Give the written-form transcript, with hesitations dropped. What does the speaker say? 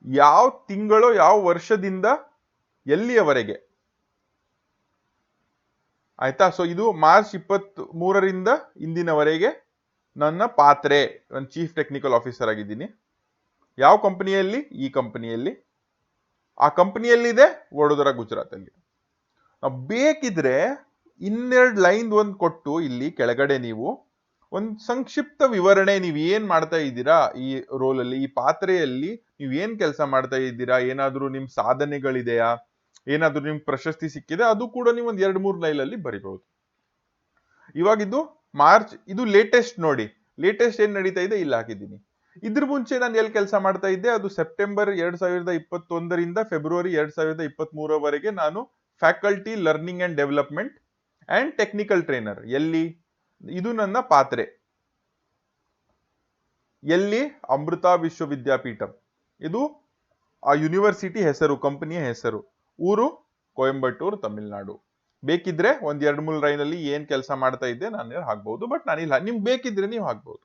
ಯಾವ ತಿಂಗಳು ಯಾವ ವರ್ಷದಿಂದ ಎಲ್ಲಿಯವರೆಗೆ, ಆಯ್ತಾ. ಸೊ ಇದು ಮಾರ್ಚ್ 23ರಿಂದ ಇಂದಿನವರೆಗೆ ನನ್ನ ಪಾತ್ರೆ. ನಾನು ಚೀಫ್ ಟೆಕ್ನಿಕಲ್ ಆಫೀಸರ್ ಆಗಿದ್ದೀನಿ. ಯಾವ ಕಂಪನಿಯಲ್ಲಿ? ಈ ಕಂಪನಿಯಲ್ಲಿ. ಆ ಕಂಪನಿಯಲ್ಲಿದೆ ವಡೋದರ, ಗುಜರಾತ್ ಅಲ್ಲಿ. ಬೇಕಿದ್ರೆ ಇನ್ನೆರಡು ಲೈನ್ ಒಂದು ಕೊಟ್ಟು ಇಲ್ಲಿ ಕೆಳಗಡೆ ನೀವು ಒಂದು ಸಂಕ್ಷಿಪ್ತ ವಿವರಣೆ, ನೀವು ಏನ್ ಮಾಡ್ತಾ ಇದ್ದೀರಾ ಈ ರೋಲ್ ಅಲ್ಲಿ, ಈ ಪಾತ್ರೆಯಲ್ಲಿ ನೀವು ಏನ್ ಕೆಲಸ ಮಾಡ್ತಾ ಇದ್ದೀರಾ, ಏನಾದ್ರೂ ನಿಮ್ ಸಾಧನೆಗಳಿದೆಯಾ, ಏನಾದ್ರೂ ನಿಮ್ ಪ್ರಶಸ್ತಿ ಸಿಕ್ಕಿದೆ, ಅದು ಕೂಡ ನೀವು ಒಂದ್ 2-3 ಲೈನ್ ಅಲ್ಲಿ ಬರಿಬಹುದು. ಇವಾಗ ಇದು ಮಾರ್ಚ್, ಇದು ಲೇಟೆಸ್ಟ್ ನೋಡಿ. ಲೇಟೆಸ್ಟ್ ಏನ್ ನಡೀತಾ ಇದೆ ಇಲ್ಲಿ ಹಾಕಿದ್ದೀನಿ. ಇದ್ರ ಮುಂಚೆ ನಾನು ಎಲ್ಲಿ ಕೆಲಸ ಮಾಡ್ತಾ ಇದ್ದೆ, ಅದು ಸೆಪ್ಟೆಂಬರ್ 2021ರಿಂದ ಫೆಬ್ರವರಿ 2023ವರೆಗೆ ನಾನು faculty learning and development and technical trainer. ಎಲ್ಲಿ? ಇದು ನನ್ನ ಪಾತ್ರೆ. ಎಲ್ಲಿ? ಅಮೃತ ವಿಶ್ವವಿದ್ಯಾಪೀಠ. ಇದು ಆ ಯೂನಿವರ್ಸಿಟಿ ಹೆಸರು, ಕಂಪನಿಯ ಹೆಸರು. ಊರು ಕೊಯಂಬತ್ತೂರು, ತಮಿಳುನಾಡು. ಬೇಕಿದ್ರೆ ಒಂದ್ 2-3 ಲೈನ್ ಅಲ್ಲಿ ಏನ್ ಕೆಲಸ ಮಾಡ್ತಾ ಇದ್ದೆ ನಾನು ಹಾಕ್ಬಹುದು, ಬಟ್ ನಾನಿಲ್ಲ. ನಿಮ್ಗೆ ಬೇಕಿದ್ರೆ ನೀವು ಹಾಕ್ಬಹುದು.